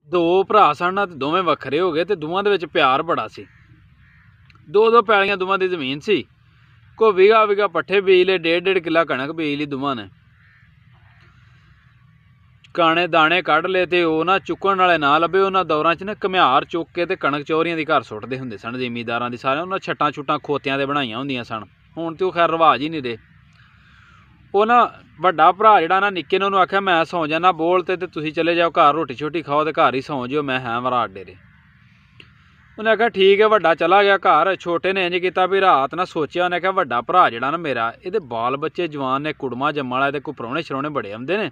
दो भरा सन ते दोवें वक्खरे हो गए ते दोवां दे विच प्यार बड़ा सी। दो दो पैलियां दोवां दी जमीन सी। कोई बीघा बीघा पट्ठे बीज ले, 1.5 किला कणक बीज ली दोवां ने। काने दाने कढ़ ले ते ओह ना चुक्कण वाले ना लभे। उन्हां दौरां च ना घमियार चुक के ते कणक चौरियां दी घर सुट्टदे हुंदे सन जिमीदारां दी। सारे उन्हां छट्टां छुट्टां खोतियां दे बनाईयां हुंदियां सन। हुण ते ओह खैर रवाज ही नहीं रहे। ਉਹ ਨਾ ਵੱਡਾ ਭਰਾ ਜਿਹੜਾ ਨਾ ਨਿੱਕੇ ਨੇ ਉਹਨੂੰ ਆਖਿਆ ਮੈਂ ਸੌਂ ਜਾਣਾ ਬੋਲ ਤੇ ਤੁਸੀਂ ਚਲੇ ਜਾਓ ਘਰ ਰੋਟੀ ਛੋਟੀ ਖਾਓ ਤੇ ਘਰ ਹੀ ਸੌਂ ਜਿਓ, ਮੈਂ ਹਾਂ ਵਰਾ ਡੇਰੇ। ਉਹਨੇ ਆਖਿਆ ਠੀਕ ਹੈ। ਵੱਡਾ ਚਲਾ ਗਿਆ ਘਰ। ਛੋਟੇ ਨੇ ਇੰਜ ਕੀਤਾ ਵੀ ਰਾਤ ਨਾ ਸੋਚਿਆ। ਉਹਨੇ ਆਖਿਆ ਵੱਡਾ ਭਰਾ ਜਿਹੜਾ ਨਾ ਮੇਰਾ, ਇਹਦੇ ਬਾਲ ਬੱਚੇ ਜਵਾਨ ਨੇ, ਕੁੜਮਾ ਜੰਮਣ ਵਾਲਾ ਤੇ ਕੋਈ ਪ੍ਰਾਹੁਣੇ ਸ਼ਰਾਹੁਣੇ ਬੜੇ ਆਉਂਦੇ ਨੇ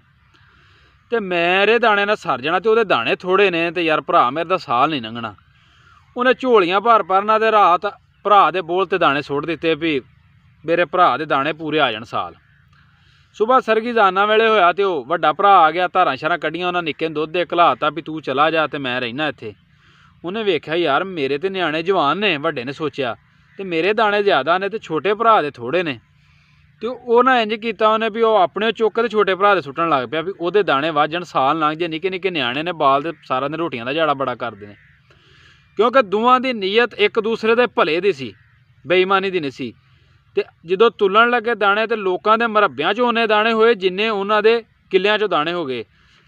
ਤੇ ਮੇਰੇ ਦਾਣੇ ਨਾਲ ਸਰ ਜਾਣਾ ਤੇ ਉਹਦੇ ਦਾਣੇ ਥੋੜੇ ਨੇ ਤੇ ਯਾਰ ਭਰਾ ਮੇਰੇ ਦਾ ਸਾਲ ਨਹੀਂ ਲੰਘਣਾ। ਉਹਨੇ ਝੋਲੀਆਂ ਭਰ ਭਰਨਾ ਤੇ ਰਾਤ ਭਰਾ ਦੇ ਬੋਲ ਤੇ ਦਾਣੇ ਸੁੱਟ ਦਿੱਤੇ ਵੀ ਮੇਰੇ ਭਰਾ ਦੇ ਦਾਣੇ ਪੂਰੇ ਆ ਜਾਣ ਸਾਲ। ਸੁਬਾਹ ਸਰਗੀ ਜ਼ਾਨਾ ਵੇਲੇ ਹੋਇਆ ਤੇ ਉਹ ਵੱਡਾ ਭਰਾ ਆ ਗਿਆ। ਧਾਰਾਂ ਸ਼ਾਰਾਂ ਕੱਢੀਆਂ, ਉਹਨਾਂ ਨਿੱਕੇ ਨੂੰ ਦੁੱਧ ਦੇ ਘਲਾਤਾ ਵੀ ਤੂੰ ਚਲਾ ਜਾ ਤੇ ਮੈਂ ਰਹਿਣਾ ਇੱਥੇ। ਉਹਨੇ ਵੇਖਿਆ ਯਾਰ ਮੇਰੇ ਤੇ ਨਿਆਣੇ ਜਵਾਨ ਨੇ, ਵੱਡੇ ਨੇ ਸੋਚਿਆ, ਤੇ ਮੇਰੇ ਦਾਣੇ ਜ਼ਿਆਦਾ ਨੇ ਤੇ ਛੋਟੇ ਭਰਾ ਦੇ ਥੋੜੇ ਨੇ। ਤੇ ਉਹ ਨਾ ਇੰਜ ਕੀਤਾ ਉਹਨੇ ਵੀ ਉਹ ਆਪਣੇ ਚੁੱਕ ਤੇ ਛੋਟੇ ਭਰਾ ਦੇ ਸੁੱਟਣ ਲੱਗ ਪਿਆ ਵੀ ਉਹਦੇ ਦਾਣੇ ਵੱਜਣ, ਸਾਲ ਲੰਘ ਜੇ। ਨਿੱਕੇ ਨਿੱਕੇ ਨਿਆਣੇ ਨੇ, ਬਾਲ ਦੇ ਸਾਰਾ ਦਿਨ ਰੋਟੀਆਂ ਦਾ ਝਾੜਾ ਬੜਾ ਕਰਦੇ ਨੇ। ਕਿਉਂਕਿ ਦੋਵਾਂ ਦੀ ਨੀਅਤ ਇੱਕ ਦੂਸਰੇ ਦੇ ਭਲੇ ਦੀ ਸੀ, ਬੇਈਮਾਨੀ ਦੀ ਨਹੀਂ ਸੀ। ਤੇ ਜਦੋਂ ਤੁਲਣ ਲੱਗੇ ਦਾਣੇ ਤੇ ਲੋਕਾਂ ਦੇ ਮਰੱਬਿਆਂ 'ਚ ਉਹਨੇ ਦਾਣੇ ਹੋਏ ਜਿੰਨੇ ਉਹਨਾਂ ਦੇ ਕਿੱਲਿਆਂ 'ਚੋਂ ਦਾਣੇ ਹੋ ਗਏ।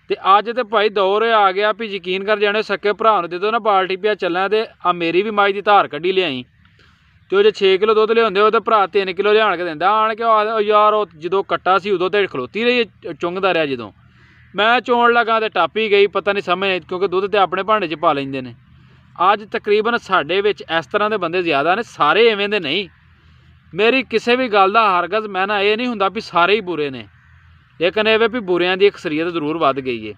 ਤੇ ਅੱਜ ਤੇ ਭਾਈ ਦੌਰ ਆ ਗਿਆ ਵੀ ਯਕੀਨ ਕਰ ਜਾਣੇ ਸਕੇ ਭਰਾ ਨੂੰ ਜਦੋਂ ਨਾ ਬਾਲਟੀ ਪਿਆ ਚੱਲਾਂ ਤੇ ਆ ਮੇਰੀ ਵੀ ਮਾਈ ਦੀ ਧਾਰ ਕੱਢੀ ਲਿਆਈ। ਤੇ ਉਹ ਜੇ 6 ਕਿਲੋ ਦੁੱਧ ਲਿਆਉਂਦੇ ਉਹ ਤੇ ਭਰਾ 3 ਕਿਲੋ ਲਿਆਣ ਕੇ ਦਿੰਦਾ। ਆਣ ਕੇ ਯਾਰ ਉਹ ਜਦੋਂ ਕੱਟਾ ਸੀ ਉਦੋਂ ਤੇ ਖਲੋਤੀ ਰਹੀ ਚੁੰਗਦਾ ਰਿਹਾ। ਜਦੋਂ ਮੈਂ ਚੋਣ ਲੱਗਾ ਤੇ ਟਾਪੀ ਗਈ, ਪਤਾ ਨਹੀਂ ਸਮਝ, ਕਿਉਂਕਿ ਦੁੱਧ ਤੇ ਆਪਣੇ ਭਾਂਡੇ 'ਚ ਪਾ ਲੈਂਦੇ ਨੇ। ਅੱਜ ਤਕਰੀਬਨ ਸਾਡੇ ਵਿੱਚ ਇਸ ਤਰ੍ਹਾਂ ਦੇ ਬੰਦੇ ਜ਼ਿਆਦਾ ਨੇ, ਸਾਰੇ ਐਵੇਂ ਦੇ ਨਹੀਂ। ਮੇਰੀ ਕਿਸੇ ਵੀ ਗੱਲ ਦਾ ਹਰਗਜ਼ ਮੈਂ ਨਾ ਇਹ ਨਹੀਂ ਹੁੰਦਾ ਵੀ ਸਾਰੇ ਹੀ ਬੁਰੇ ਨੇ, ਲੇਕਿਨ ਇਹ ਵੀ ਬੁਰਿਆਂ ਦੀ ਅਕਸਰੀਅਤ ਜ਼ਰੂਰ ਵੱਧ ਗਈ ਹੈ।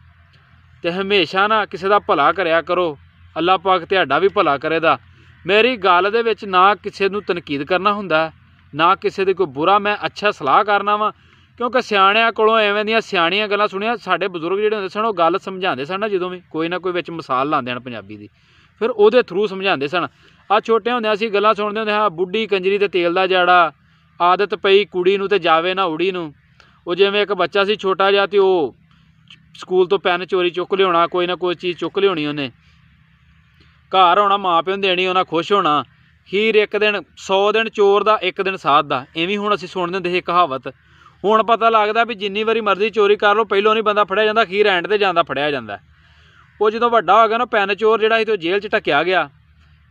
ਤੇ ਹਮੇਸ਼ਾ ਨਾ ਕਿਸੇ ਦਾ ਭਲਾ ਕਰਿਆ ਕਰੋ, ਅੱਲਾਹ ਪਾਕ ਤੁਹਾਡਾ ਵੀ ਭਲਾ ਕਰੇਗਾ। ਮੇਰੀ ਗੱਲ ਦੇ ਵਿੱਚ ਨਾ ਕਿਸੇ ਨੂੰ ਤਨਕੀਦ ਕਰਨਾ ਹੁੰਦਾ, ਨਾ ਕਿਸੇ ਦੀ ਕੋਈ ਬੁਰਾ, ਮੈਂ ਅੱਛਾ ਸਲਾਹ ਕਰਨਾ ਵਾ। ਕਿਉਂਕਿ ਸਿਆਣਿਆਂ ਕੋਲੋਂ ਐਵੇਂ ਦੀਆਂ ਸਿਆਣੀਆਂ ਗੱਲਾਂ ਸੁਣੀਆਂ। ਸਾਡੇ ਬਜ਼ੁਰਗ ਜਿਹੜੇ ਹੁੰਦੇ ਸਨ ਉਹ ਗੱਲ ਸਮਝਾਉਂਦੇ ਸਨ ਨਾ, ਜਦੋਂ ਵੀ ਕੋਈ ਨਾ ਕੋਈ ਵਿੱਚ ਮਿਸਾਲ ਲਾਉਂਦੇ ਹਨ ਪੰਜਾਬੀ ਦੀ, ਫਿਰ ਉਹਦੇ ਥਰੂ ਸਮਝਾਉਂਦੇ ਸਨ। ਆ ਛੋਟੇ ਹੁੰਦੇ ਅਸੀਂ ਗੱਲਾਂ ਸੁਣਦੇ ਹੁੰਦੇ ਹਾਂ, ਬੁੱਢੀ ਕੰਜਰੀ ਤੇ ਤੇਲ ਦਾ ਜਾੜਾ, ਆਦਤ ਪਈ ਕੁੜੀ ਨੂੰ ਤੇ ਜਾਵੇ ਨਾ ਉੜੀ ਨੂੰ। ਉਹ ਜਿਵੇਂ ਇੱਕ ਬੱਚਾ ਸੀ ਛੋਟਾ ਜਿਹਾ ਤੇ ਉਹ ਸਕੂਲ ਤੋਂ ਪੈਨ ਚੋਰੀ ਚੁੱਕ ਲਿਆਉਣਾ, ਕੋਈ ਨਾ ਕੋਈ ਚੀਜ਼ ਚੁੱਕ ਲਿਆਉਣੀ ਉਹਨੇ, ਘਰ ਆਉਣਾ ਮਾਂ ਪਿਓ ਨੂੰ ਦੇਣੀ, ਉਹਨਾਂ ਖੁਸ਼ ਹੋਣਾ। ਹੀਰ ਇੱਕ ਦਿਨ 100 ਦਿਨ ਚੋਰ ਦਾ, ਇੱਕ ਦਿਨ ਸਾਧ ਦਾ, ਐਵੇਂ ਹੁਣ ਅਸੀਂ ਸੁਣਦੇ ਹੁੰਦੇ ਸੀ ਕਹਾਵਤ। ਹੁਣ ਪਤਾ ਲੱਗਦਾ ਵੀ ਜਿੰਨੀ ਵਾਰੀ ਮਰਜ਼ੀ ਚੋਰੀ ਕਰ ਲਓ, ਪਹਿਲੋਂ ਨਹੀਂ ਬੰਦਾ ਫੜਿਆ ਜਾਂਦਾ, ਅਖੀਰ ਐਂਡ 'ਤੇ ਜਾਂਦਾ ਫੜਿਆ ਜਾਂਦਾ। ਉਹ ਜਦੋਂ ਵੱਡਾ ਹੋ ਗਿਆ ਨਾ, ਪੈਨ ਚੋਰ ਜਿਹੜਾ ਸੀ ਤੇ ਉਹ ਜੇਲ੍ਹ 'ਚ ਢੱਕਿਆ ਗਿਆ।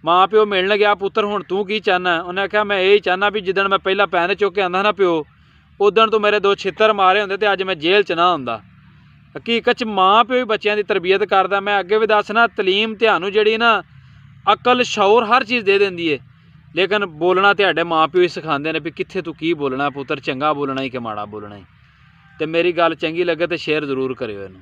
ਮਾਂ ਪਿਓ ਮਿਲਣ ਗਿਆ, ਪੁੱਤਰ ਹੁਣ ਤੂੰ ਕੀ ਚਾਹੁੰਦਾ? ਉਹਨੇ ਆਖਿਆ ਮੈਂ ਇਹ ਚਾਹੁੰਦਾ ਵੀ ਜਿੱਦਣ ਮੈਂ ਪਹਿਲਾਂ ਪੈਨ ਚੁੱਕ ਕੇ ਆਉਂਦਾ ਨਾ ਪਿਓ, ਉਦਣ ਤੋਂ ਮੇਰੇ 2 ਛਿੱਤਰ ਮਾਰੇ ਹੁੰਦੇ ਤੇ ਅੱਜ ਮੈਂ ਜੇਲ੍ਹ 'ਚ ਨਾ ਹੁੰਦਾ। ਹਕੀਕਤ 'ਚ ਮਾਂ ਪਿਓ ਹੀ ਬੱਚਿਆਂ ਦੀ ਤਰਬੀਅਤ ਕਰਦਾ। ਮੈਂ ਅੱਗੇ ਵੀ ਦੱਸਣਾ, ਤਲੀਮ ਤੁਹਾਨੂੰ ਜਿਹੜੀ ਨਾ ਅਕਲ ਸ਼ੌਰ ਹਰ ਚੀਜ਼ ਦੇ ਦਿੰਦੀ ਹੈ, ਲੇਕਿਨ ਬੋਲਣਾ ਤੁਹਾਡੇ ਮਾਂ ਪਿਓ ਹੀ ਸਿਖਾਉਂਦੇ ਨੇ ਵੀ ਕਿੱਥੇ ਤੂੰ ਕੀ ਬੋਲਣਾ ਪੁੱਤਰ, ਚੰਗਾ ਬੋਲਣਾ ਹੀ ਕਿ ਮਾੜਾ ਬੋਲਣਾ ਹੀ। ਤੇ ਮੇਰੀ ਗੱਲ ਚੰਗੀ ਲੱਗੇ ਤੇ ਸ਼ੇਅਰ ਜ਼ਰੂਰ ਕਰਿਓ ਇਹਨੂੰ।